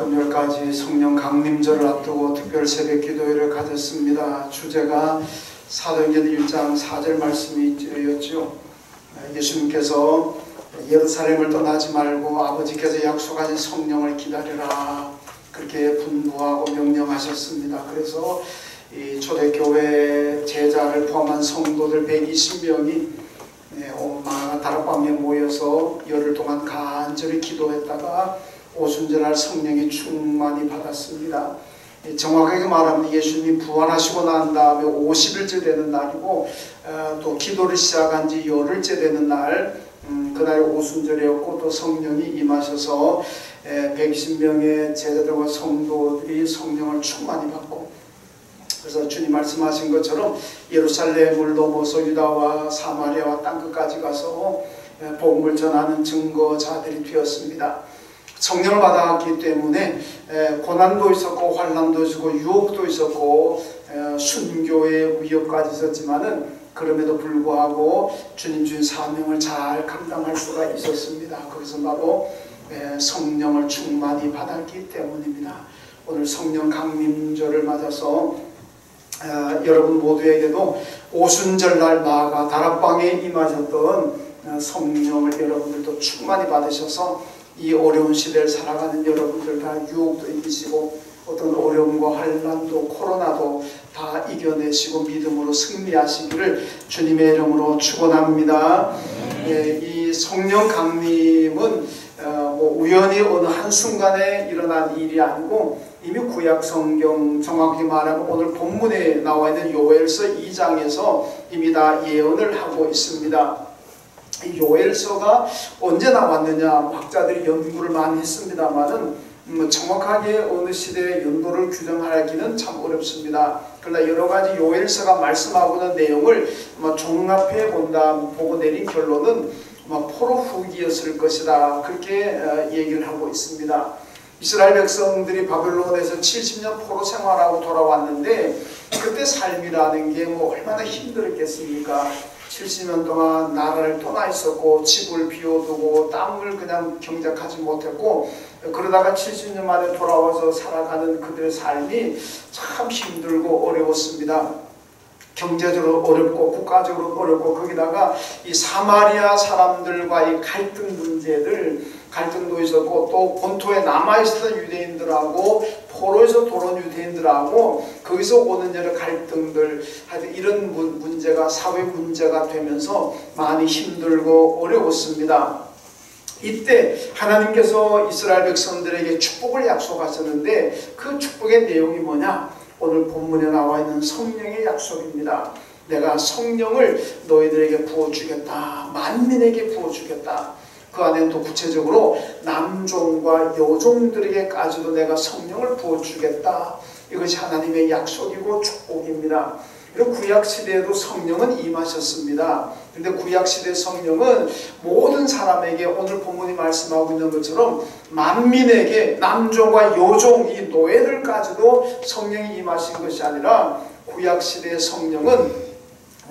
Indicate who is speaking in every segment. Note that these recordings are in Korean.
Speaker 1: 금요일까지 성령 강림절을 앞두고 특별 새벽 기도회를 가졌습니다. 주제가 사도행전 1장 4절 말씀이었죠. 예수님께서 예루살렘을 떠나지 말고 아버지께서 약속하신 성령을 기다려라, 그렇게 분부하고 명령하셨습니다. 그래서 이 초대교회 제자를 포함한 성도들 120명이 다락방에 모여서 열흘 동안 간절히 기도했다가 오순절날 성령이 충만히 받았습니다. 정확하게 말하면 예수님이 부활하시고 난 다음에 50일째 되는 날이고, 또 기도를 시작한 지 열흘째 되는 날, 그날이 오순절이었고, 또 성령이 임하셔서 120명의 제자들과 성도들이 성령을 충만히 받고, 그래서 주님 말씀하신 것처럼 예루살렘을 넘어서 유다와 사마리아와 땅끝까지 가서 복음을 전하는 증거자들이 되었습니다. 성령을 받았기 때문에 고난도 있었고 환난도 있었고 유혹도 있었고 순교의 위협까지 있었지만은, 그럼에도 불구하고 주님 주신 사명을 잘 감당할 수가 있었습니다. 그것은 바로 성령을 충만히 받았기 때문입니다. 오늘 성령 강림절을 맞아서 여러분 모두에게도 오순절날 나아가 다락방에 임하셨던 성령을 여러분들도 충만히 받으셔서 이 어려운 시대를 살아가는 여러분들 다 유혹도 이기시고 어떤 어려움과 환난도 코로나도 다 이겨내시고 믿음으로 승리하시기를 주님의 이름으로 축원합니다. 이 성령 강림은 우연히 어느 한순간에 일어난 일이 아니고 이미 구약 성경, 정확히 말하면 오늘 본문에 나와 있는 요엘서 2장에서 이미 다 예언을 하고 있습니다. 이 요엘서가 언제 나왔느냐, 학자들이 연구를 많이 했습니다만은 정확하게 어느 시대의 연도를 규정하기는 참 어렵습니다. 그러나 여러 가지 요엘서가 말씀하고 있는 내용을 종합해 본다 보고 내린 결론은 포로 후기였을 것이다, 그렇게 얘기를 하고 있습니다. 이스라엘 백성들이 바벨론에서 70년 포로 생활하고 돌아왔는데, 그때 삶이라는 게 얼마나 힘들었겠습니까? 70년 동안 나라를 떠나 있었고 집을 비워두고 땅을 그냥 경작하지 못했고, 그러다가 70년 만에 돌아와서 살아가는 그들의 삶이 참 힘들고 어려웠습니다. 경제적으로 어렵고 국가적으로 어렵고, 거기다가 이 사마리아 사람들과의 갈등도 있었고, 또 본토에 남아있었던 유대인들하고 포로에서 돌아온 유대인들하고 거기서 오는 여러 갈등들, 하여튼 이런 문제가 사회 문제가 되면서 많이 힘들고 어려웠습니다. 이때 하나님께서 이스라엘 백성들에게 축복을 약속하셨는데, 그 축복의 내용이 뭐냐? 오늘 본문에 나와 있는 성령의 약속입니다. 내가 성령을 너희들에게 부어주겠다, 만민에게 부어주겠다. 그 안에는 또 구체적으로 남종과 여종들에게까지도 내가 성령을 부어주겠다. 이것이 하나님의 약속이고 축복입니다. 그리고 구약시대에도 성령은 임하셨습니다. 그런데 구약시대 성령은 모든 사람에게, 오늘 본문이 말씀하고 있는 것처럼 만민에게, 남종과 여종, 이 노예들까지도 성령이 임하신 것이 아니라, 구약시대의 성령은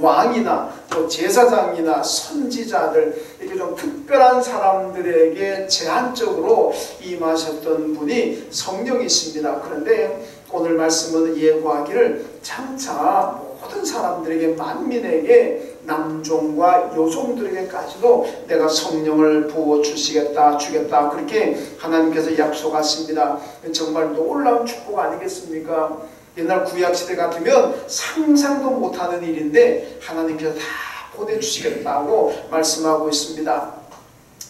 Speaker 1: 왕이나 또 제사장이나 선지자들, 이렇게 좀 특별한 사람들에게 제한적으로 임하셨던 분이 성령이십니다. 그런데 오늘 말씀은 예고하기를 장차 모든 사람들에게, 만민에게, 남종과 여종들에게까지도 내가 성령을 부어주시겠다, 주겠다, 그렇게 하나님께서 약속하십니다. 정말 놀라운 축복 아니겠습니까? 옛날 구약시대 같으면 상상도 못하는 일인데 하나님께서 다 보내주시겠다고 말씀하고 있습니다.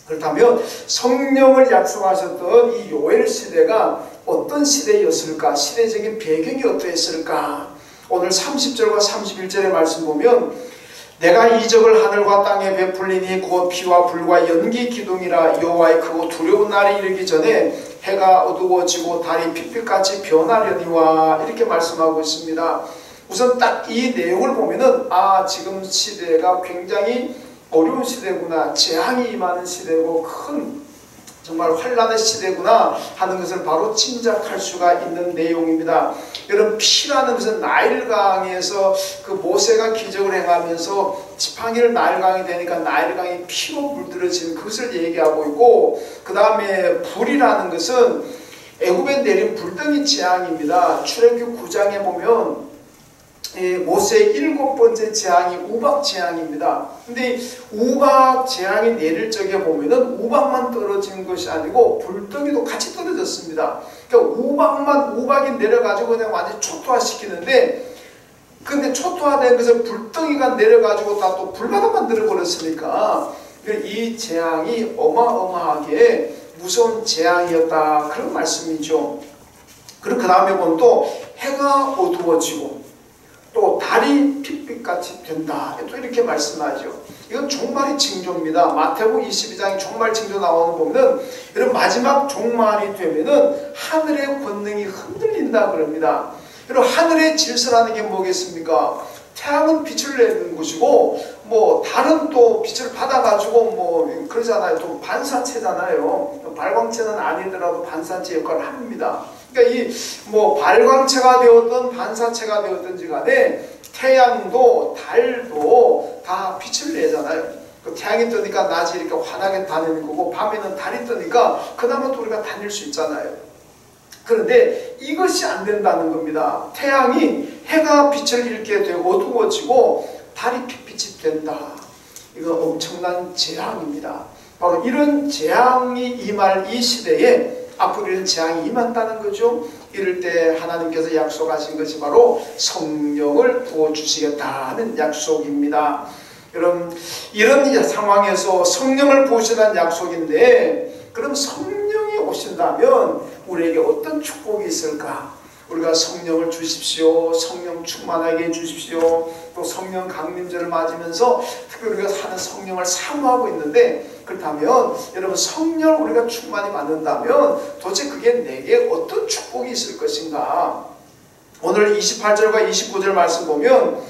Speaker 1: 그렇다면 성령을 약속하셨던 이 요엘 시대가 어떤 시대였을까? 시대적인 배경이 어떠했을까? 오늘 30절과 31절의 말씀 보면, 내가 이적을 하늘과 땅에 베풀리니 곧 피와 불과 연기 기둥이라, 여호와의 크고 두려운 날이 이르기 전에 해가 어두워지고 달이 핏빛같이 변하려니와, 이렇게 말씀하고 있습니다. 우선 딱 이 내용을 보면은, 지금 시대가 굉장히 어려운 시대구나, 재앙이 임하는 시대고 큰 정말 환란의 시대구나 하는 것을 바로 짐작할 수가 있는 내용입니다. 여러분, 피라는 것은 나일강에서 그 모세가 기적을 행하면서 지팡이를 나일강이 되니까 나일강이 피로 물들어지는 그것을 얘기하고 있고, 그 다음에 불이라는 것은 애굽에 내린 불덩이 재앙입니다. 출애굽기 9장에 보면 모세의 7번째 재앙이 우박 재앙입니다. 근데 우박 재앙이 내릴 적에 보면은 우박만 떨어진 것이 아니고 불덩이도 같이 떨어졌습니다. 그러니까 우박이 내려가지고 그냥 완전히 초토화시키는데, 근데 초토화된 것을 불덩이가 내려가지고 다 또 불바다 만들어버렸으니까 이 재앙이 어마어마하게 무서운 재앙이었다, 그런 말씀이죠. 그리고 그 다음에 보면 또 해가 어두워지고 또 달이 핏빛같이 된다, 또 이렇게 말씀하죠. 이건 종말의 징조입니다. 마태복음 22장에 종말 징조 나오는 거 보면은 이런 마지막 종말이 되면은 하늘의 권능이 흔들린다 그럽니다. 여러분, 하늘의 질서라는 게 뭐겠습니까? 태양은 빛을 내는 것이고 뭐 달은 또 빛을 받아가지고 뭐 그러잖아요. 또 반사체잖아요. 발광체는 아니더라도 반사체 역할을 합니다. 그러니까 이 뭐 발광체가 되었든 반사체가 되었든지 간에 태양도 달도 다 빛을 내잖아요. 그 태양이 뜨니까 낮이 이렇게 환하게 다니는 거고, 밤에는 달이 뜨니까 그나마 또 우리가 다닐 수 있잖아요. 그런데 이것이 안 된다는 겁니다. 태양이 해가 빛을 잃게 되고 어두워지고 달이 핏빛이 된다. 이거 엄청난 재앙입니다. 바로 이런 재앙이 임할 이 시대에 앞으로 이런 재앙이 임한다는 거죠. 이럴 때 하나님께서 약속하신 것이 바로 성령을 부어주시겠다는 약속입니다. 여러분, 이런 상황에서 성령을 부으시는 약속인데, 그럼 성령이 오신다면 우리에게 어떤 축복이 있을까? 우리가 성령을 주십시오, 성령 충만하게 해주십시오, 또 성령 강림절을 맞으면서 특별히 우리가 사는 성령을 사모하고 있는데, 그렇다면 여러분, 성령을 우리가 충만히 받는다면 도대체 그게 내게 어떤 축복이 있을 것인가? 오늘 28절과 29절 말씀 보면,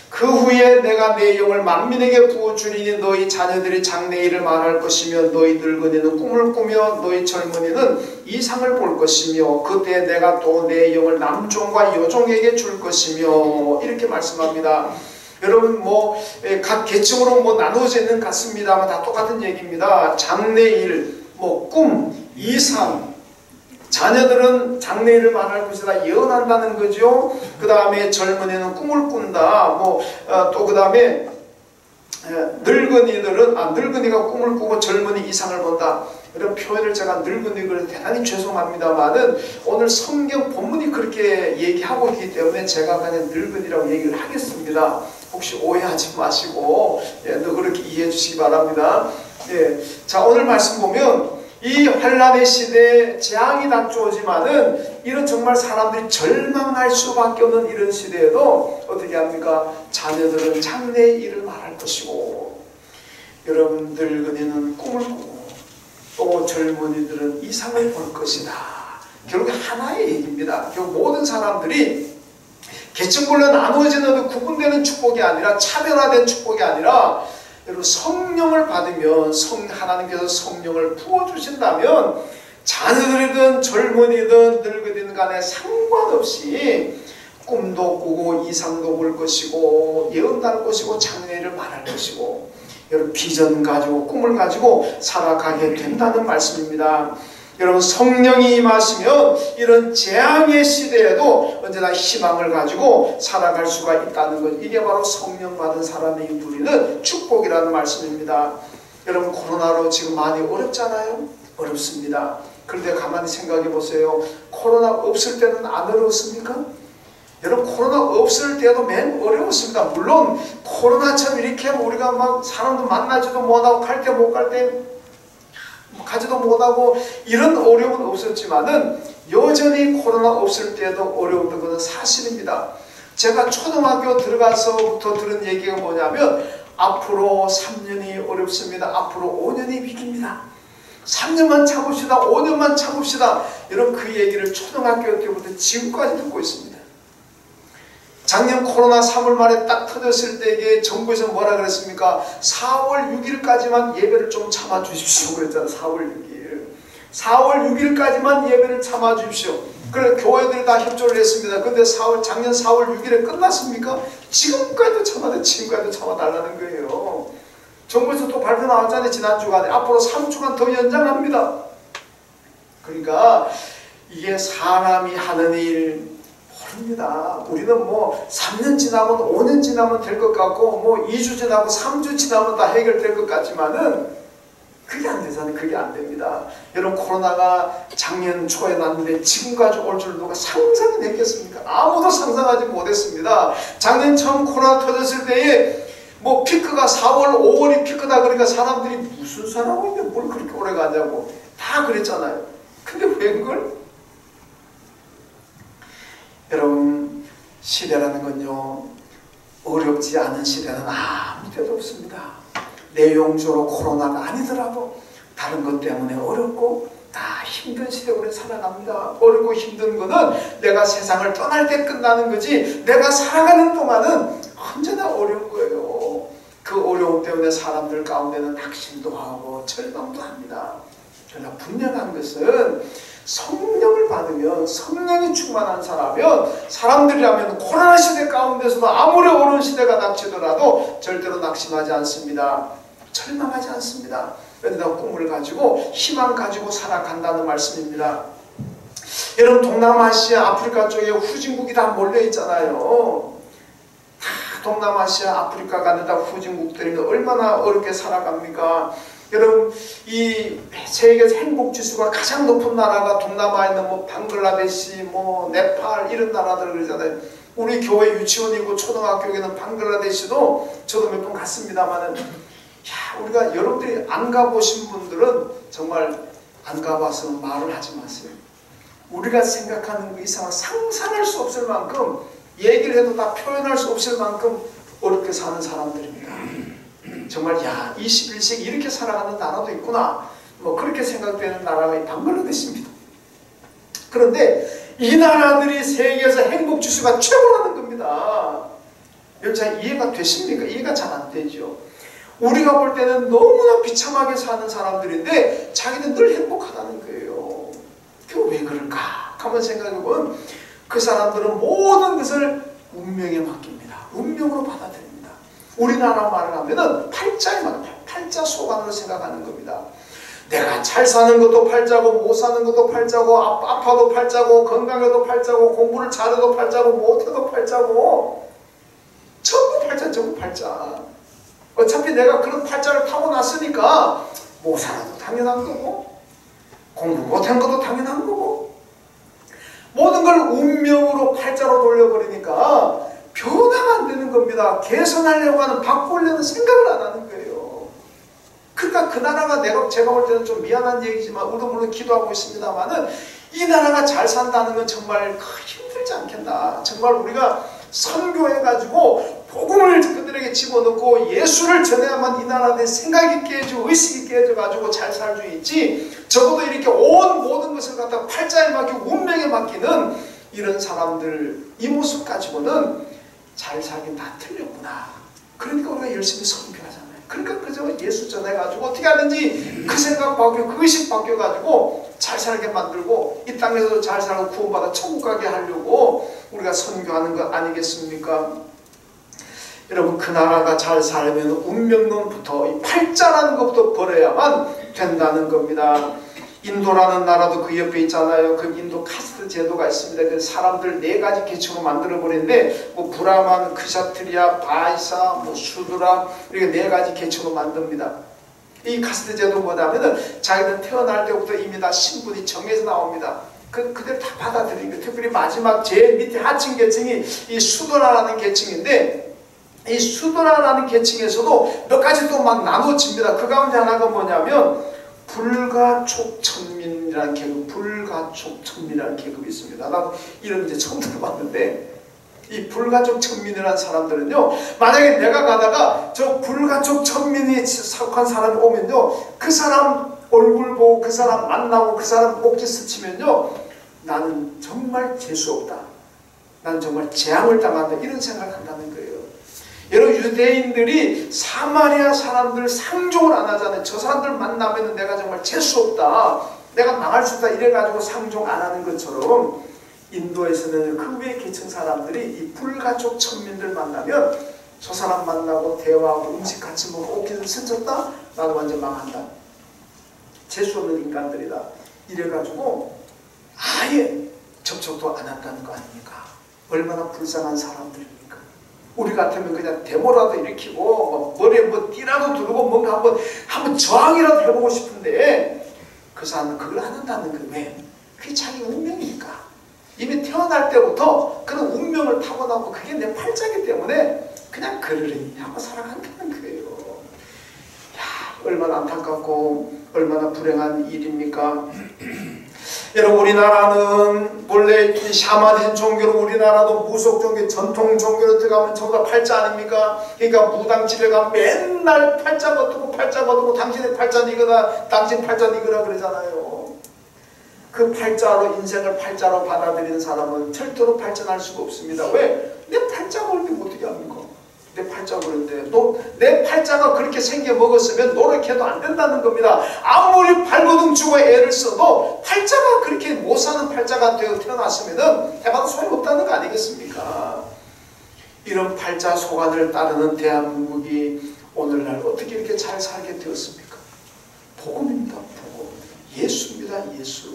Speaker 1: 그 후에 내가 내 영을 만민에게 부어주리니 너희 자녀들이 장래일을 말할 것이며 너희 늙은이는 꿈을 꾸며 너희 젊은이는 이상을 볼 것이며 그때 내가 또 내 영을 남종과 여종에게 줄 것이며, 이렇게 말씀합니다. 여러분, 뭐 각 계층으로 뭐 나누어져 있는 것 같습니다만 다 똑같은 얘기입니다. 장래일, 뭐 꿈, 이상, 자녀들은 장래일을 말할 것이다, 예언한다는 거죠. 그 다음에 젊은이는 꿈을 꾼다. 또 그 다음에 늙은이가 꿈을 꾸고 젊은이 이상을 본다. 이런 표현을 제가 늙은이를 대단히 죄송합니다만은 오늘 성경 본문이 그렇게 얘기하고 있기 때문에 제가 그냥 늙은이라고 얘기를 하겠습니다. 혹시 오해하지 마시고 그렇게 이해해 주시기 바랍니다. 자, 오늘 말씀 보면 이 환란의 시대에 재앙이 닥쳐오지만은 이런 정말 사람들이 절망할 수밖에 없는 이런 시대에도 어떻게 합니까? 자녀들은 장래의 일을 말할 것이고, 여러분 늙은이는 꿈을 꾸고, 또 젊은이들은 이상을 볼 것이다. 결국 하나의 얘기입니다. 결국 모든 사람들이 계층별로 나누어지는 구분되는 축복이 아니라, 차별화된 축복이 아니라, 여러분 성령을 받으면, 하나님께서 성령을 부어주신다면 자녀들이든 젊은이든 늙은이든 간에 상관없이 꿈도 꾸고 이상도 볼 것이고 예언도 할 것이고 장래를 말할 것이고, 여러분 비전 가지고 꿈을 가지고 살아가게 된다는 말씀입니다. 여러분, 성령이 임하시면 이런 재앙의 시대에도 언제나 희망을 가지고 살아갈 수가 있다는 것, 이게 바로 성령 받은 사람이 누리는 축복이라는 말씀입니다. 여러분, 코로나로 지금 많이 어렵잖아요. 어렵습니다. 그런데 가만히 생각해 보세요. 코로나 없을 때는 안 어려웠습니까? 여러분, 코로나 없을 때도 맨 어려웠습니다. 물론 코로나처럼 이렇게 우리가 막 사람도 만나지도 못하고 갈 때 못 갈 때 가지도 못하고 이런 어려움은 없었지만은 여전히 코로나 없을 때도 어려웠던 것은 사실입니다. 제가 초등학교 들어가서부터 들은 얘기가 뭐냐면 앞으로 3년이 어렵습니다. 앞으로 5년이 위기입니다. 3년만 참읍시다. 5년만 참읍시다. 이런 그 얘기를 초등학교 때부터 지금까지 듣고 있습니다. 작년 코로나 3월 말에 딱 터졌을 때에 정부에서 뭐라 그랬습니까? 4월 6일까지만 예배를 좀 참아 주십시오 그랬잖아요. 4월 6일. 4월 6일까지만 예배를 참아 주십시오. 그래 교회들이 다 협조를 했습니다. 근데 작년 4월 6일에 끝났습니까? 지금까지도 참아달라는 거예요. 정부에서 또 발표 나왔잖아요. 지난 주간에. 앞으로 3주간 더 연장합니다. 그러니까 이게 사람이 하는 일 모릅니다. 우리는 뭐 3년 지나면 5년 지나면 될 것 같고 뭐 2주 지나고 3주 지나면 다 해결될 것 같지만은 그게 안 되잖아요. 그게 안 됩니다. 여러분, 코로나가 작년 초에 났는데 지금까지 올 줄 누가 상상이 됐겠습니까? 아무도 상상하지 못했습니다. 작년 처음 코로나 터졌을 때에 뭐 피크가 4월 5월이 피크다 그러니까 사람들이 무슨 사람인데 뭘 그렇게 오래 가냐고 다 그랬잖아요. 근데 왜 그걸? 여러분, 시대라는 건요 어렵지 않은 시대는 아무 데도 없습니다. 내용적으로 코로나가 아니더라도 다른 것 때문에 어렵고 다 힘든 시대 우리 살아갑니다. 어렵고 힘든 거는 내가 세상을 떠날 때 끝나는 거지 내가 살아가는 동안은 언제나 어려운 거예요. 그 어려움 때문에 사람들 가운데는 낙심도 하고 절망도 합니다. 그러나 분명한 것은 성령을 받으면, 성령이 충만한 사람이면 사람들이라면 코로나 시대 가운데서도 아무리 어려운 시대가 닥치더라도 절대로 낙심하지 않습니다. 절망하지 않습니다. 그러나 꿈을 가지고 희망 가지고 살아간다는 말씀입니다. 여러분, 동남아시아, 아프리카 쪽에 후진국이 다 몰려 있잖아요. 다 동남아시아, 아프리카 가는 다 후진국들이 얼마나 어렵게 살아갑니까? 여러분, 이 세계에서 행복지수가 가장 높은 나라가 동남아에 있는 뭐 방글라데시, 뭐 네팔 이런 나라들 그러잖아요. 우리 교회 유치원이고 초등학교에는 방글라데시도 저도 몇 번 갔습니다만은 우리가 여러분들이 안 가보신 분들은 정말 안 가봐서 말을 하지 마세요. 우리가 생각하는 그 이상을 상상할 수 없을 만큼 얘기를 해도 다 표현할 수 없을 만큼 어렵게 사는 사람들입니다. 정말 21세기 이렇게 살아가는 나라도 있구나 뭐 그렇게 생각되는 나라가 방글라데시입니다. 그런데 이 나라들이 세계에서 행복지수가 최고라는 겁니다. 여러분, 잘 이해가 되십니까? 이해가 잘 안 되죠. 우리가 볼 때는 너무나 비참하게 사는 사람들인데 자기는 늘 행복하다는 거예요. 그 왜 그럴까? 한번 생각해보면 그 사람들은 모든 것을 운명에 맡깁니다. 운명으로 받아들입니다. 우리나라 말을 하면은 팔자에 맡겨요. 팔자 소관으로 생각하는 겁니다. 내가 잘 사는 것도 팔자고 못 사는 것도 팔자고 아파도 팔자고 건강해도 팔자고 공부를 잘해도 팔자고 못해도 팔자고 전부 팔자, 전부 팔자. 어차피 내가 그런 팔자를 타고났으니까 못 살아도 당연한 거고 공부 못한 것도 당연한 거고 모든 걸 운명으로 팔자로 돌려버리니까 변화가 안 되는 겁니다. 개선하려고 하는, 바꾸려는 생각을 안 하는 거예요. 그러니까 그 나라가 제가 볼 때는 좀 미안한 얘기지만 우리도 물론 기도하고 있습니다만은 이 나라가 잘 산다는 건 정말 힘들지 않겠나. 정말 우리가 선교해가지고 복음을 그들에게 집어넣고 예수를 전해야만 이 나라에 생각 있게 해주고 의식 있게 해줘가지고 잘 살 수 있지, 적어도 이렇게 온 모든 것을 갖다 팔자에 맡기고 운명에 맡기는 이런 사람들 이 모습 가지고는 잘 살긴 다 틀렸구나. 그러니까 우리가 열심히 선교하잖아요. 그러니까 그저 예수 전해가지고 어떻게 하는지 그 생각 바뀌고 그 의식 바뀌어가지고 잘 살게 만들고 이 땅에서도 잘 살고 구원받아 천국 가게 하려고 우리가 선교하는 것 아니겠습니까? 여러분, 그 나라가 잘 살면 운명론부터 이 팔자라는 것부터 버려야만 된다는 겁니다. 인도라는 나라도 그 옆에 있잖아요. 그 인도 카스트 제도가 있습니다. 그 사람들 4가지 계층으로 만들어버리는데 뭐 브라만, 크샤트리아, 바이사, 뭐 수드라 이렇게 4가지 계층으로 만듭니다. 이 카스트 제도 뭐냐면은 자기들 태어날 때부터 이미 다 신분이 정해서 나옵니다. 그들 다 받아들이는 거예요. 특별히 마지막 제일 밑에 하층 계층이 이 수드라라는 계층인데 이 수드라라는 계층에서도 몇 가지 또 막 나눠집니다. 그 가운데 하나가 뭐냐면 불가촉천민이라는 계급, 불가촉천민이라는 계급이 있습니다. 나도 이름 이제 처음 들어봤는데 이 불가촉천민이라는 사람들은요, 만약에 내가 가다가 저 불가촉천민이 속한 사람이 오면요, 그 사람 얼굴 보고 그 사람 만나고 그 사람 꼭지 스치면요, 나는 정말 재수없다, 나는 정말 재앙을 당한다, 이런 생각을 한다는 거예요. 여러분, 유대인들이 사마리아 사람들 상종을 안 하잖아요. 저 사람들 만나면 내가 정말 재수없다, 내가 망할 수 있다, 이래가지고 상종 안 하는 것처럼 인도에서는 그 외 계층 사람들이 이 불가촉 천민들 만나면 저 사람 만나고 대화하고 음식 같이 먹고 오케이 스쳤다? 나도 완전 망한다, 재수없는 인간들이다, 이래가지고 아예 접촉도 안 한다는 거 아닙니까? 얼마나 불쌍한 사람들입니까? 우리 같으면 그냥 데모라도 일으키고 뭐 머리에 뭐 띠라도 두르고 뭔가 한번 저항이라도 해보고 싶은데 그 사람은 그걸 안 한다는 거. 왜? 그게 자기 운명이니까. 이미 태어날 때부터 그런 운명을 타고나고 그게 내 팔자이기 때문에 그냥 그러려니 하고 살아간다는 거예요. 야, 얼마나 안타깝고 얼마나 불행한 일입니까? 여러분, 우리나라는 원래 샤머니즘 종교로 우리나라도 무속 종교, 전통 종교로 들어가면 전부 다 팔자 아닙니까? 그러니까 무당 집에 가면 맨날 팔자 거두고 팔자 거두고 당신의 팔자는 이거다, 당신 팔자는 이거라 그러잖아요. 그 팔자로 인생을 팔자로 받아들이는 사람은 절대로 발전할 수가 없습니다. 왜? 내 팔자가 그렇게 어떻게 합니까? 내 팔자가 그런데 내 팔자가 그렇게 생겨 먹었으면 노력해도 안 된다는 겁니다. 아무리 발버둥 치고 애를 써도 팔자가 그렇게 못 사는 팔자가 되어 태어났으면 해봐도 소용없다는 거 아니겠습니까? 이런 팔자 소관을 따르는 대한민국이 오늘날 어떻게 이렇게 잘 살게 되었습니까? 복음입니다. 복음. 예수입니다. 예수.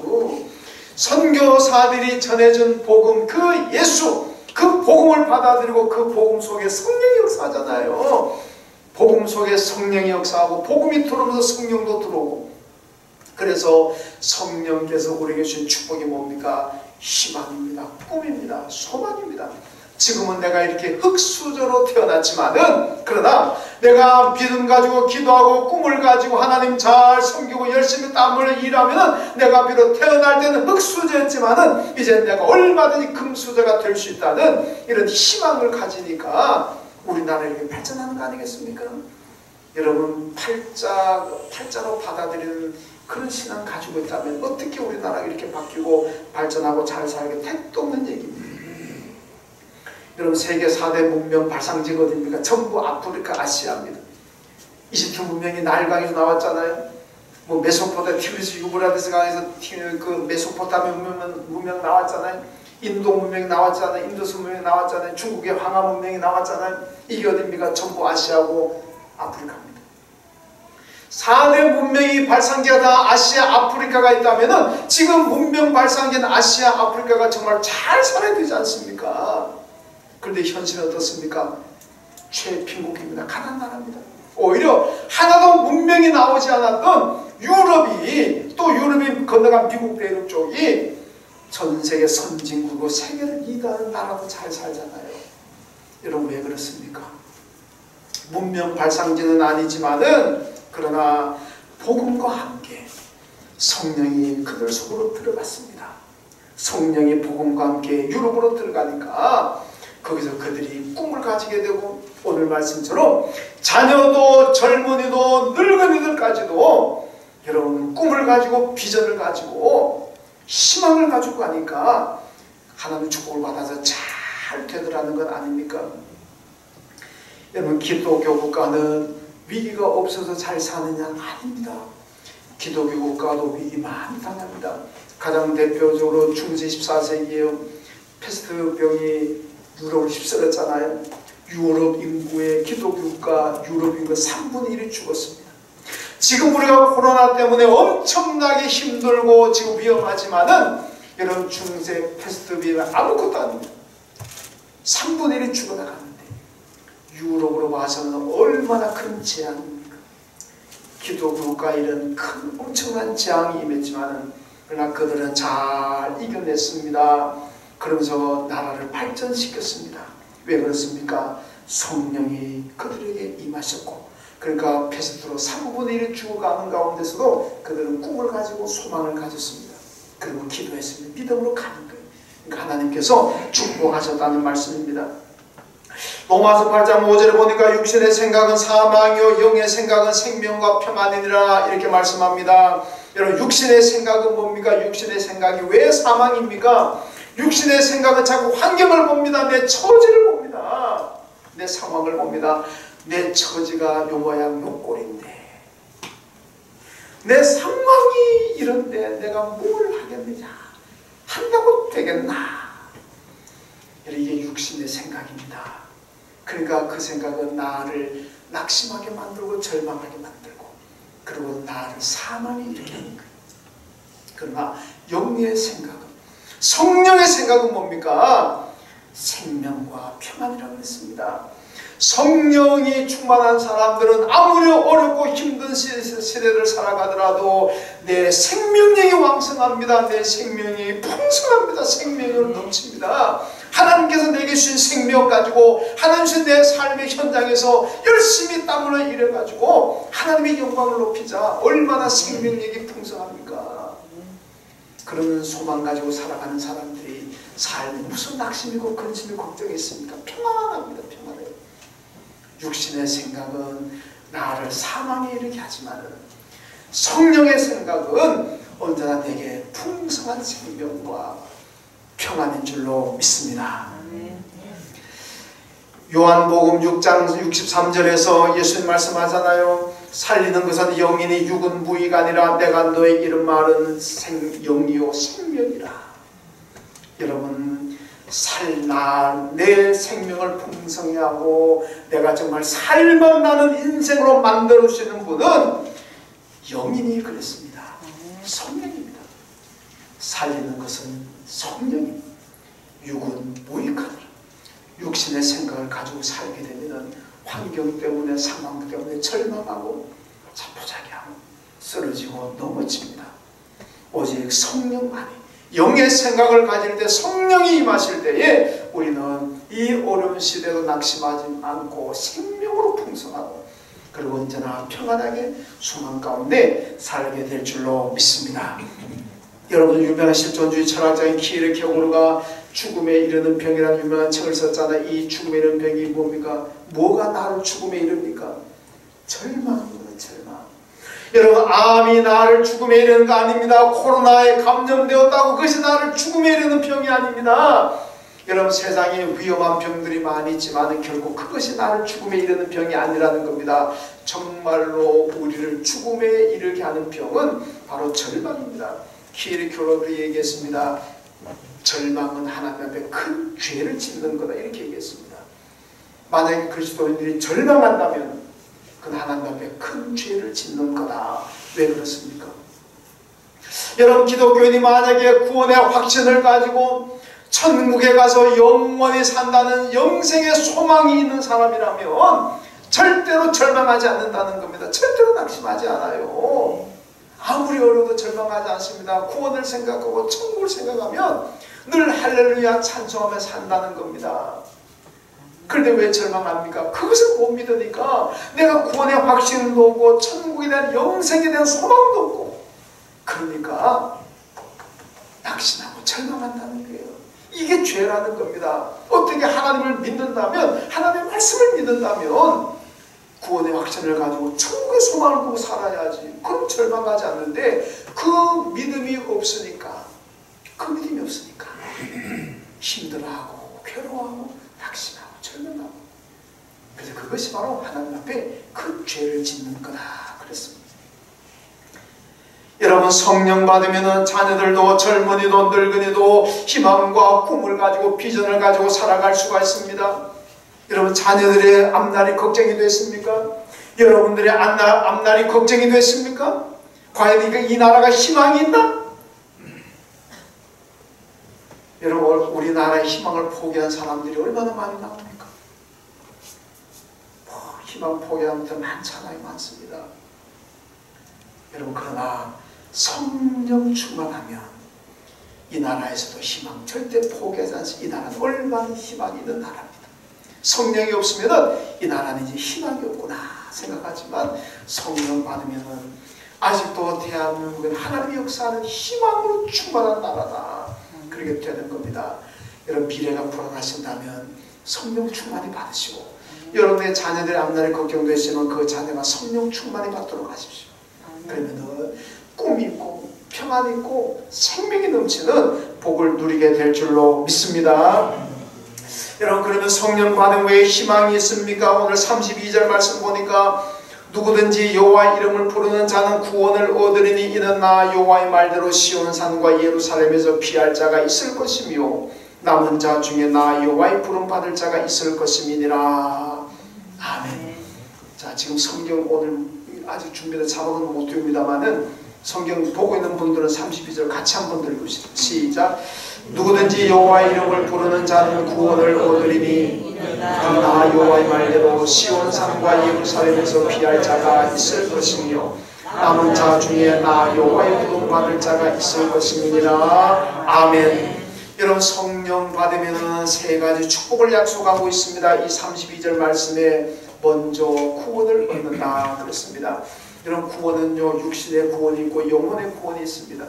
Speaker 1: 선교사들이 전해준 복음, 그 예수, 그 복음을 받아들이고 그 복음 속에 성령이 역사하잖아요. 복음 속에 성령이 역사하고 복음이 들어오면서 성령도 들어오고, 그래서 성령께서 우리에게 주신 축복이 뭡니까? 희망입니다. 꿈입니다. 소망입니다. 지금은 내가 이렇게 흙수저로 태어났지만은, 그러나 내가 믿음 가지고 기도하고 꿈을 가지고 하나님 잘 섬기고 열심히 땀을 일하면은 내가 비록 태어날 때는 흙수저였지만은 이제 내가 얼마든지 금수저가 될 수 있다는 이런 희망을 가지니까 우리나라 이렇게 발전하는 거 아니겠습니까? 여러분, 팔자로 받아들이는 그런 신앙 가지고 있다면 어떻게 우리나라가 이렇게 바뀌고 발전하고 잘 살게 택도 없는 얘기입니다. 여러분, 세계 4대 문명 발상지가 어디입니까? 전부 아프리카, 아시아입니다. 이집트 문명이 나일강에서 나왔잖아요. 뭐 메소포타미아, 티그리스 유브라데스 강에서 그 메소포타미아 문명 나왔잖아요. 인도 문명이 나왔잖아요. 인도스 문명이 나왔잖아요. 중국의 황하 문명이 나왔잖아요. 이게 어디입니까? 전부 아시아고 아프리카입니다. 4대 문명이 발상지가 다 아시아, 아프리카가 있다면은 지금 문명 발상지는 아시아, 아프리카가 정말 잘 살아야 되지 않습니까? 그런데 현실은 어떻습니까? 최贫국입니다. 가난한 나라입니다. 오히려 하나도 문명이 나오지 않았던 유럽이, 또 유럽이 건너간 미국 대륙 쪽이 전 세계 선진국으로 세계를 리드하는 나라도 잘 살잖아요. 여러분, 왜 그렇습니까? 문명 발상지는 아니지만은 그러나 복음과 함께 성령이 그들 속으로 들어갔습니다. 성령이 복음과 함께 유럽으로 들어가니까 거기서 그들이 꿈을 가지게 되고, 오늘 말씀처럼 자녀도 젊은이도 늙은이들까지도 여러분 꿈을 가지고 비전을 가지고 희망을 가지고 가니까 하나님의 축복을 받아서 잘 되더라는 것 아닙니까? 여러분, 기독교 국가는 위기가 없어서 잘 사느냐? 아닙니다. 기독교 국가도 위기 많이 당합니다. 가장 대표적으로 중세 14세기에요. 패스트병이 유럽을 휩쓸었잖아요. 유럽 인구의 기독교 국가 유럽 인구 3분의 1이 죽었습니다. 지금 우리가 코로나 때문에 엄청나게 힘들고 지금 위험하지만은 여러분, 중세 패스트병은 아무것도 아닙니다. 3분의 1이 죽어나갔는데 유럽으로 봐서는 얼마나 큰 재앙입니까? 기독교 국가에 이런 큰 엄청난 재앙이 임했지만은 그러나 그들은 잘 이겨냈습니다. 그러면서 나라를 발전시켰습니다. 왜 그렇습니까? 성령이 그들에게 임하셨고, 그러니까 패스트로 3분의 1이 죽어가는 가운데서도 그들은 꿈을 가지고 소망을 가졌습니다. 그리고 기도했습니다. 믿음으로 가는 거예요. 그러니까 하나님께서 축복하셨다는 말씀입니다. 로마서 8장 5절에 보니까 육신의 생각은 사망이요 영의 생각은 생명과 평안이니라 이렇게 말씀합니다. 여러분, 육신의 생각은 뭡니까? 육신의 생각이 왜 사망입니까? 육신의 생각은 자꾸 환경을 봅니다. 내 처지를 봅니다. 내 상황을 봅니다. 내 처지가 요 모양 요 꼴인데, 내 상황이 이런데 내가 뭘 하겠느냐? 한다고 되겠나? 이게 육신의 생각입니다. 그러니까 그 생각은 나를 낙심하게 만들고 절망하게 만들고, 그리고 나를 사망에 이르게 하는 거예요. 그러나 영의 생각은 성령의 생각은 뭡니까? 생명과 평안이라고 했습니다. 성령이 충만한 사람들은 아무리 어렵고 힘든 시대를 살아가더라도 내 생명력이 왕성합니다. 내 생명이 풍성합니다. 생명으로 넘칩니다. 하나님께서 내게 주신 생명 가지고 하나님 주신 내 삶의 현장에서 열심히 땀을 일해가지고 하나님의 영광을 높이자 얼마나 생명력이 풍성합니까? 그런 소망 가지고 살아가는 사람들이 삶에 무슨 낙심이고 근심이 걱정이 있습니까? 평안합니다. 평안해요. 육신의 생각은 나를 사망에 이르게 하지만 성령의 생각은 언제나 내게 풍성한 생명과 평안인 줄로 믿습니다. 요한복음 6장 63절에서 예수님 말씀하잖아요. 살리는 것은 영이니 육은 무의가 아니라 내가 너에게 이런 말은 영이요 생명이라. 여러분 내 생명을 풍성히 하고 내가 정말 살만 나는 인생으로 만들어 주시는 분은 영인이 그랬습니다. 성령입니다. 살리는 것은 성령입니다. 육은 무익하니라. 육신의 생각을 가지고 살게 되면 환경 때문에 상황 때문에 절망하고 자포자기하고 쓰러지고 넘어집니다. 오직 성령만이 영의 생각을 가질 때 성령이 임하실 때에 우리는 이 어려운 시대도 낙심하지 않고 생명으로 풍성하고 그리고 언제나 평안하게 소망 가운데 살게 될 줄로 믿습니다. 여러분 유명한 실존주의 철학자인 키에르 케고르가 죽음에 이르는 병이라는 유명한 책을 썼잖아요. 이 죽음에 이르는 병이 뭡니까? 뭐가 나를 죽음에 이릅니까? 절망입니다. 절망. 여러분 암이 나를 죽음에 이르는 거 아닙니다. 코로나에 감염되었다고 그것이 나를 죽음에 이르는 병이 아닙니다. 여러분 세상에 위험한 병들이 많이 있지만 결국 그것이 나를 죽음에 이르는 병이 아니라는 겁니다. 정말로 우리를 죽음에 이르게 하는 병은 바로 절망입니다. 키에르케고르가 얘기했습니다. 절망은 하나님 앞에 큰 죄를 짓는 거다 이렇게 얘기했습니다. 만약에 그리스도인들이 절망한다면 그건 하나님 앞에 큰 죄를 짓는 거다. 왜 그렇습니까? 여러분 기독교인이 만약에 구원의 확신을 가지고 천국에 가서 영원히 산다는 영생의 소망이 있는 사람이라면 절대로 절망하지 않는다는 겁니다. 절대로 낙심하지 않아요. 아무리 어려워도 절망하지 않습니다. 구원을 생각하고 천국을 생각하면 늘 할렐루야 찬송하며 산다는 겁니다. 그런데 왜 절망합니까? 그것을 못 믿으니까 내가 구원의 확신도 없고 천국에 대한 영생에 대한 소망도 없고 그러니까 낙심하고 절망한다는 거예요. 이게 죄라는 겁니다. 어떻게 하나님을 믿는다면 하나님의 말씀을 믿는다면 구원의 확신을 가지고 천국의 소망을 보고 살아야지. 그럼 절망하지 않는데 그 믿음이 없으니까 그 믿음이 없으니까 힘들어하고 괴로워하고 낙심하고 절망하고 그래서 그것이 바로 하나님 앞에 큰 죄를 짓는 거다 그랬습니다. 여러분 성령 받으면 자녀들도 젊은이도 늙은이도 희망과 꿈을 가지고 비전을 가지고 살아갈 수가 있습니다. 여러분 자녀들의 앞날이 걱정이 됐습니까? 여러분들의 앞날이 걱정이 됐습니까? 과연 이 나라가 희망이 있나? 여러분 우리나라의 희망을 포기한 사람들이 얼마나 많이 나옵니까? 희망 포기하는 데 많잖아요. 많습니다. 여러분 그러나 성령 충만하면 이 나라에서도 희망 절대 포기하지 않습니다. 이 나라는 얼마나 희망이 있는 나라입니다. 성령이 없으면 이 나라는 이제 희망이 없구나 생각하지만 성령 받으면 아직도 대한민국은 하나님의 역사하는 희망으로 충만한 나라다. 그렇게 되는 겁니다. 여러분 미래가 불안하신다면 성령 충만히 받으시고 여러분의 자녀들의 앞날이 걱정되시면 그 자녀가 성령 충만히 받도록 하십시오. 그러면 꿈이 있고 평안이 있고 생명이 넘치는 복을 누리게 될 줄로 믿습니다. 여러분 그러면 성령 받은 후에 희망이 있습니까? 오늘 32절 말씀 보니까 누구든지 여호와 이름을 부르는 자는 구원을 얻으리니 이는 나 여호와의 말대로 시온산과 예루살렘에서 피할 자가 있을 것이며 남은 자 중에 나 여호와의 부름 받을 자가 있을 것임이니라. 아멘. 자 지금 성경 오늘 아직 준비된 자막은 못 띄웁니다만은 성경 보고 있는 분들은 32절 같이 한번 들고 시작. 누구든지 여호와의 이름을 부르는 자는 구원을 얻으리니 나 여호와의 말대로 시온산과 예루살렘에서 피할 자가 있을 것이며 남은 자 중에 나 여호와의 부름 받을 자가 있을 것이니라. 아멘. 여러분, 성령 받으면 세 가지 축복을 약속하고 있습니다. 이 32절 말씀에 먼저 구원을 얻는다 그랬습니다. 여러분, 구원은요, 육신의 구원이 있고 영혼의 구원이 있습니다.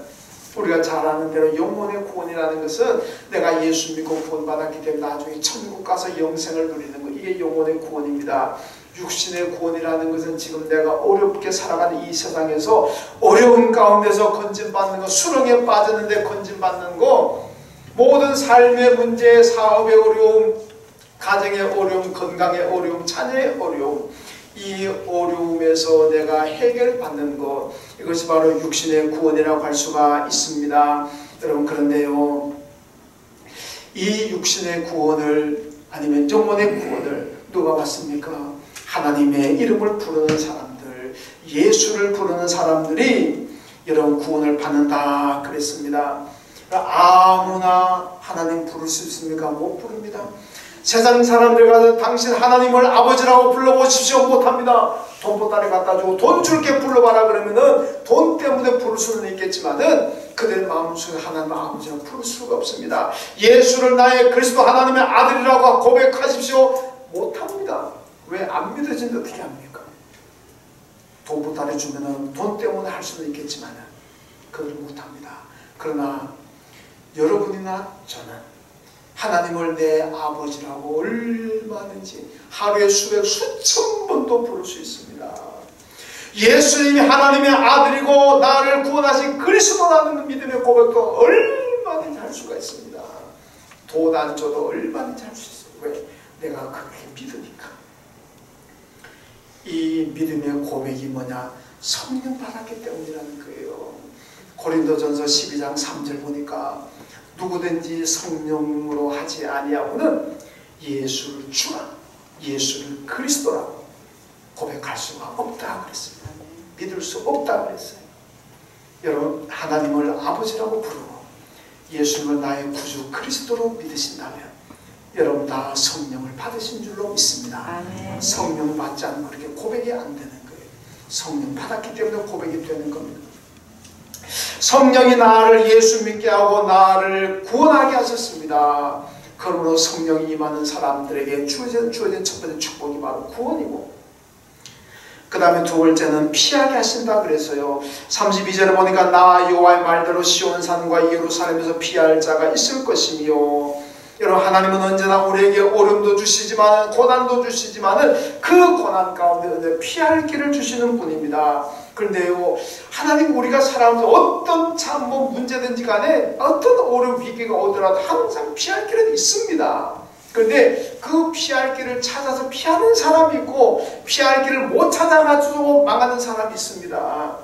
Speaker 1: 우리가 잘 아는 대로 영혼의 구원이라는 것은 내가 예수 믿고 구원받았기 때문에 나중에 천국 가서 영생을 누리는 것, 이게 영혼의 구원입니다. 육신의 구원이라는 것은 지금 내가 어렵게 살아가는 이 세상에서 어려운 가운데서 건진받는 것, 수렁에 빠졌는데 건진받는 것, 모든 삶의 문제, 사업의 어려움, 가정의 어려움, 건강의 어려움, 자녀의 어려움, 이 어려움에서 내가 해결받는 것, 이것이 바로 육신의 구원이라고 할 수가 있습니다. 여러분, 그런데요, 이 육신의 구원을, 아니면 영혼의 구원을 누가 받습니까? 하나님의 이름을 부르는 사람들, 예수를 부르는 사람들이 여러분 구원을 받는다 그랬습니다. 아무나 하나님 부를 수 있습니까? 못 부릅니다. 세상 사람들 가서 당신 하나님을 아버지라고 불러보십시오, 못합니다. 돈 보따리 갖다 주고 돈 줄게 불러봐라 그러면은 돈 때문에 부를 수는 있겠지만은 그들 마음속에 하나님 아버지라고 부를 수가 없습니다. 예수를 나의 그리스도 하나님의 아들이라고 고백하십시오, 못합니다. 왜? 안 믿어진데 어떻게 합니까? 돈 보따리 주면은 돈 때문에 할 수는 있겠지만은 그걸 못합니다. 그러나 여러분이나 저는 하나님을 내 아버지라고 얼마든지 하루에 수천 번도 부를 수 있습니다. 예수님이 하나님의 아들이고 나를 구원하신 그리스도라는 믿음의 고백도 얼마든지 할 수가 있습니다. 돈 안 줘도 얼마든지 할 수 있어요. 왜? 내가 그렇게 믿으니까. 이 믿음의 고백이 뭐냐? 성령 받았기 때문이라는 거예요. 고린도전서 12장 3절 보니까 누구든지 성령으로 하지 아니하고는 예수를 주라, 예수를 그리스도라고 고백할 수가 없다 그랬습니다. 믿을 수 없다 그랬어요. 여러분, 하나님을 아버지라고 부르고 예수님을 나의 구주 그리스도로 믿으신다면 여러분 다 성령을 받으신 줄로 믿습니다. 아멘. 성령 받지 않으면 그렇게 고백이 안 되는 거예요. 성령 받았기 때문에 고백이 되는 겁니다. 성령이 나를 예수 믿게 하고 나를 구원하게 하셨습니다. 그러므로 성령이 임하는 사람들에게 주어진 첫 번째 축복이 바로 구원이고, 그 다음에 두 번째는 피하게 하신다 그랬어요. 32절에 보니까 나 여호와의 말대로 시온산과 예루살렘에서 피할 자가 있을 것이며, 여러분, 하나님은 언제나 우리에게 어려움도 주시지만 고난도 주시지만 그 고난 가운데 피할 길을 주시는 분입니다. 그런데요, 하나님 우리가 살아가면서 어떤 참 문제든지 간에 어떤 어려움 위기가 오더라도 항상 피할 길은 있습니다. 그런데 그 피할 길을 찾아서 피하는 사람이 있고 피할 길을 못 찾아가지고 망하는 사람이 있습니다.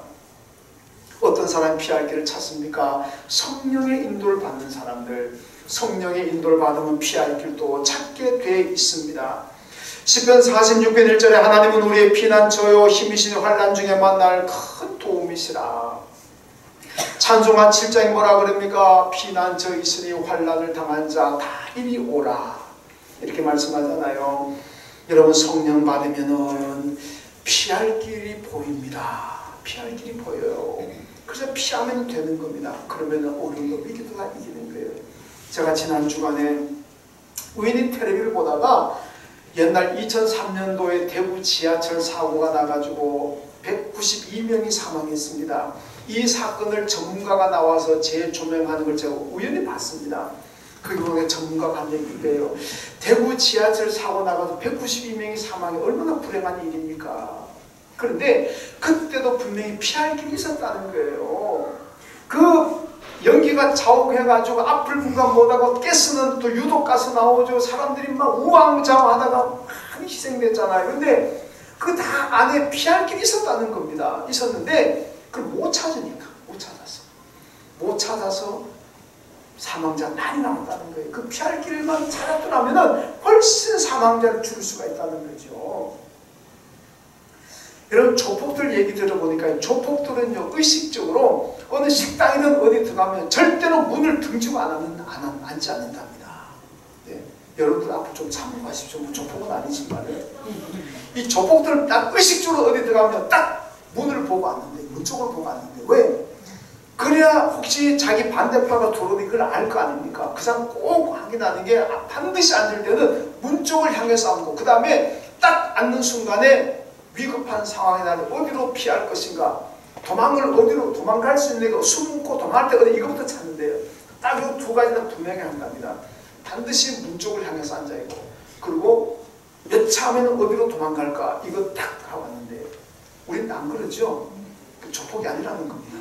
Speaker 1: 어떤 사람이 피할 길을 찾습니까? 성령의 인도를 받는 사람들, 성령의 인도를 받으면 피할 길도 찾게 돼 있습니다. 시편 46편 1절에 하나님은 우리의 피난처요 힘이신 환난 중에 만날 큰 도움이시라. 찬송한 7장이 뭐라 그럽니까? 피난처 있으니 환난을 당한 자 다 이리 오라, 이렇게 말씀하잖아요. 여러분, 성령 받으면은 피할 길이 보입니다. 피할 길이 보여요. 그래서 피하면 되는 겁니다. 그러면은 어려움도 위기도 다 이기는 거예요. 제가 지난 주간에 우연히 텔레비를 보다가 옛날 2003년도에 대구 지하철 사고가 나가지고 192명이 사망했습니다. 이 사건을 전문가가 나와서 재조명하는 걸 제가 우연히 봤습니다. 그게 전문가가 한 얘기예요. 대구 지하철 사고 나가서 192명이 사망이 얼마나 불행한 일입니까? 그런데 그때도 분명히 피할 길이 있었다는 거예요. 그 연기가 자욱해가지고 앞을 분간 못하고 가스는 또 유독가스 나오죠. 사람들이 막 우왕좌왕하다가 많이 희생됐잖아요. 근데 그 다 안에 피할 길이 있었다는 겁니다. 있었는데 그걸 못 찾으니까, 못 찾아서 사망자 많이 나왔다는 거예요. 그 피할 길만 찾았더라면 훨씬 사망자를 줄일 수가 있다는 거죠. 이런 조폭들 얘기 들어보니까 조폭들은요 의식적으로 어느 식당이든 어디 들어가면 절대로 문을 등지고 앉지 않는답니다. 네. 여러분들 앞으로 좀 참고하십시오. 뭐 조폭은 아니지만 이 조폭들은 딱 의식적으로 어디 들어가면 딱 문을 보고 앉는데, 문 쪽을 보고 앉는데 왜? 그래야 혹시 자기 반대파가 들어오니 그걸 알 거 아닙니까? 그 사람 꼭 확인하는 게 반드시 앉을 때는 문 쪽을 향해서 앉고, 그 다음에 딱 앉는 순간에 위급한 상황이 나면 어디로 피할 것인가, 어디로 도망갈 수 있는 거, 숨고 도망갈 때 어디, 이것부터 찾는데요. 딱 이 두 가지는 분명히 한답니다. 반드시 문 쪽을 향해서 앉아있고, 그리고 여차하면 어디로 도망갈까, 이거 딱 하고 왔는데, 우리는 안 그러죠? 조폭이 아니라는 겁니다.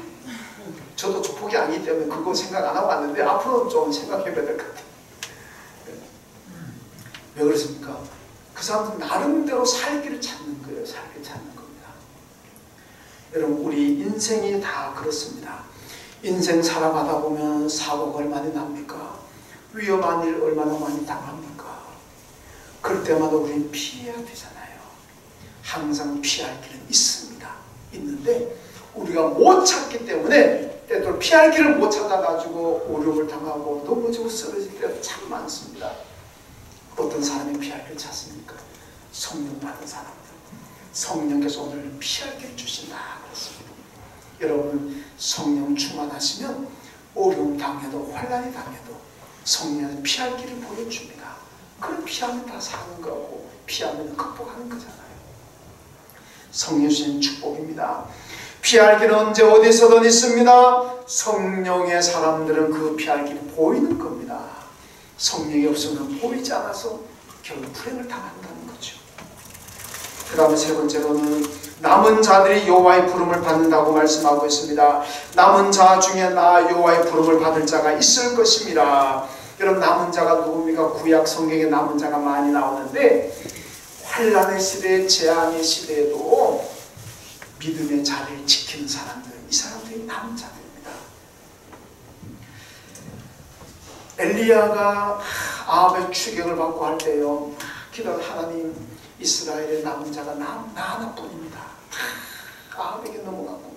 Speaker 1: 저도 조폭이 아니기 때문에 그거 생각 안 하고 왔는데 앞으로는 좀 생각해 봐야 될 것 같아요. 왜 그렇습니까? 그 사람들은 나름대로 살 길을 찾는 거예요. 살 길을 찾는 겁니다. 여러분, 우리 인생이 다 그렇습니다. 인생 살아가다 보면 사고가 얼마나 납니까? 위험한 일 얼마나 많이 당합니까? 그럴 때마다 우리는 피해야 되잖아요. 항상 피할 길은 있습니다. 있는데 우리가 못 찾기 때문에 때로 피할 길을 못 찾아가지고 오륙을 당하고 넘어지고 쓰러질 때가 참 많습니다. 어떤 사람이 피할 길을 찾습니까? 성령 받은 사람들. 성령께서 오늘 피할 길을 주신다 그랬습니다. 여러분, 성령 충만하시면 어려움 당해도 환난이 당해도 성령은 피할 길을 보여줍니다. 그럼 피하면 다 사는 거고 피하면 극복하는 거잖아요. 성령 주신 축복입니다. 피할 길은 언제 어디서든 있습니다. 성령의 사람들은 그 피할 길이 보이는 겁니다. 성령이 없으면 보이지 않아서 결국 불행을 당한다는 거죠. 그 다음에 세 번째로는 남은 자들이 여호와의 부름을 받는다고 말씀하고 있습니다. 남은 자 중에 나 여호와의 부름을 받을 자가 있을 것입니다. 여러분, 남은 자가 누굽니까? 구약 성경에 남은 자가 많이 나오는데 환난의 시대, 재앙의 시대에도 믿음의 자리를 지키는 사람들, 이 사람들이 남은 자들입니다. 엘리야가 아합의 추격을 받고 할 때요, 기도한 하나님, 이스라엘의 남은 자가 나 하나뿐입니다. 아합에게 넘어가고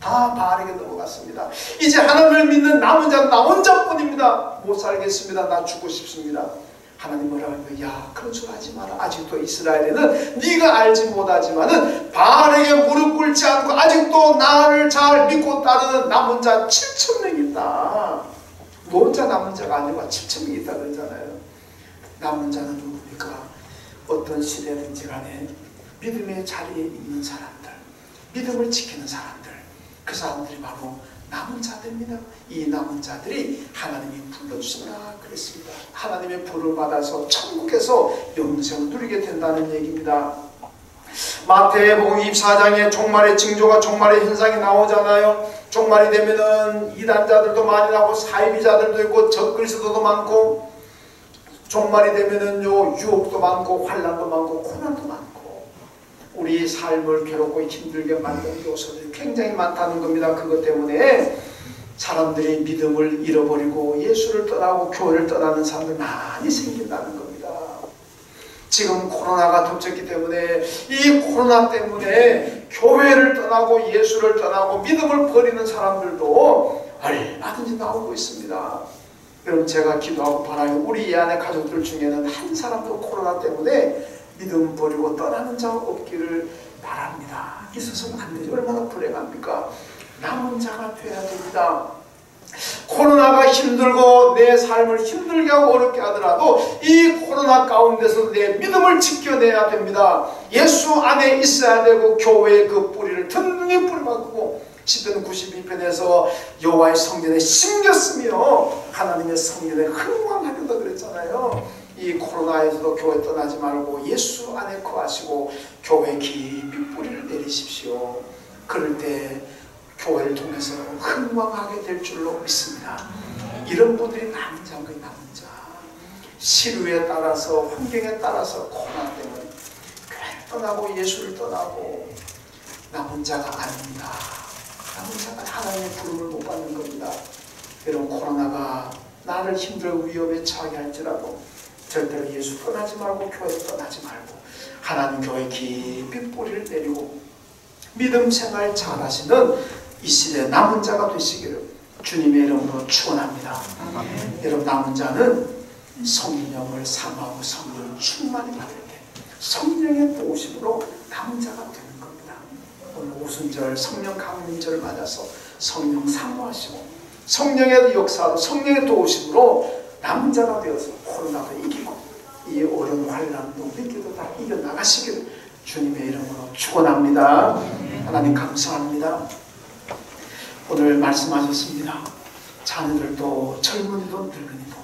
Speaker 1: 다 바알에게 넘어갔습니다. 이제 하나님을 믿는 남은 자는 나 혼자뿐입니다. 못 살겠습니다. 나 죽고 싶습니다. 하나님 뭐라고 하면, 야, 그런 소리 하지 마라. 아직도 이스라엘에는 네가 알지 못하지만은 바알에게 무릎 꿇지 않고 아직도 나를 잘 믿고 따르는 남은 자 7,000명 있다. 너 혼자 남은 자가 아니고 7,000명이 있다 그러잖아요. 남은 자는 누굽니까? 어떤 시대든지 간에 믿음의 자리에 있는 사람들, 믿음을 지키는 사람들, 그 사람들이 바로 남은 자들입니다. 이 남은 자들이 하나님이 불러주신다 그랬습니다. 하나님의 불을 받아서 천국에서 영생을 누리게 된다는 얘기입니다. 마태복음 24장에 종말의 징조가, 종말의 현상이 나오잖아요. 종말이 되면은 이단자들도 많이 나오고 사이비자들도 있고 적그리스도도 많고, 종말이 되면은요 유혹도 많고 환난도 많고 고난도 많고 우리 삶을 괴롭고 힘들게 만드는 요소들이 굉장히 많다는 겁니다. 그것 때문에 사람들이 믿음을 잃어버리고 예수를 떠나고 교회를 떠나는 사람들 많이 생긴다는 겁니다. 지금 코로나가 덮쳤기 때문에 이 코로나 때문에 교회를 떠나고 예수를 떠나고 믿음을 버리는 사람들도 얼마든지 나오고 있습니다. 여러분, 제가 기도하고 바라요. 우리 이 안에 가족들 중에는 한 사람도 코로나 때문에 믿음 버리고 떠나는 자 없기를 바랍니다. 있어서는 안 되죠. 얼마나 불행합니까? 남은 자가 되어야 됩니다. 코로나가 힘들고 내 삶을 힘들게 하고 어렵게 하더라도 이 코로나 가운데서 내 믿음을 지켜내야 됩니다. 예수 안에 있어야 되고 교회의 그 뿌리를 든든히 뿌리박고 시편 92편에서 여호와의 성전에 심겼으며 하나님의 성전에 흥왕하려다 그랬잖아요. 이 코로나에서도 교회 떠나지 말고 예수 안에 거하시고 교회 깊이 뿌리를 내리십시오. 그럴 때 교회를 통해서 흥왕하게 될 줄로 믿습니다. 이런 분들이 남은 자인 거예요. 남은 자. 시류에 따라서 환경에 따라서 코로나 때문에 교회를 떠나고 예수를 떠나고 남은 자가 아닙니다. 남은 자가 하나님의 부름을 못 받는 겁니다. 여러분, 코로나가 나를 힘들고 위험에 처하게 할지라도 절대로 예수 떠나지 말고 교회 떠나지 말고 하나님 교회 깊이 뿌리를 내리고 믿음 생활 잘하시는 이 시대 남은 자가 되시기를 주님의 이름으로 축원합니다. 여러분, 남은 자는 성령을 삼하고 성령 충만히 받을 때 성령의 도우심으로 남은 자가 되는 겁니다. 오늘 오순절 성령 강림절을 맞아서 성령 사모하시고 성령의 역사로 성령의 도우심으로 남은 자가 되어서 코로나도 이기고 이 어려운 환란도 위기도 다 이겨나가시기를 주님의 이름으로 축원합니다. 하나님 감사합니다. 오늘 말씀하셨습니다. 자녀들도 젊은이도 늙은이도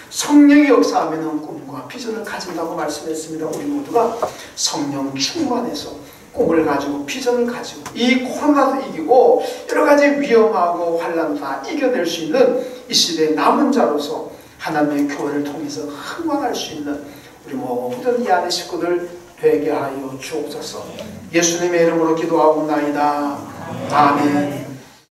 Speaker 1: 성령이 역사하면 꿈과 비전을 가진다고 말씀했습니다. 우리 모두가 성령 충만해서 꿈을 가지고 비전을 가지고 이 코로나도 이기고 여러 가지 위험하고 환란도 다 이겨낼 수 있는 이 시대의 남은 자로서 하나님의 교회를 통해서 흥망할 수 있는 우리 모든 이 안의 식구들 되게 하여 주옵소서. 예수님의 이름으로 기도하옵나이다. 아멘.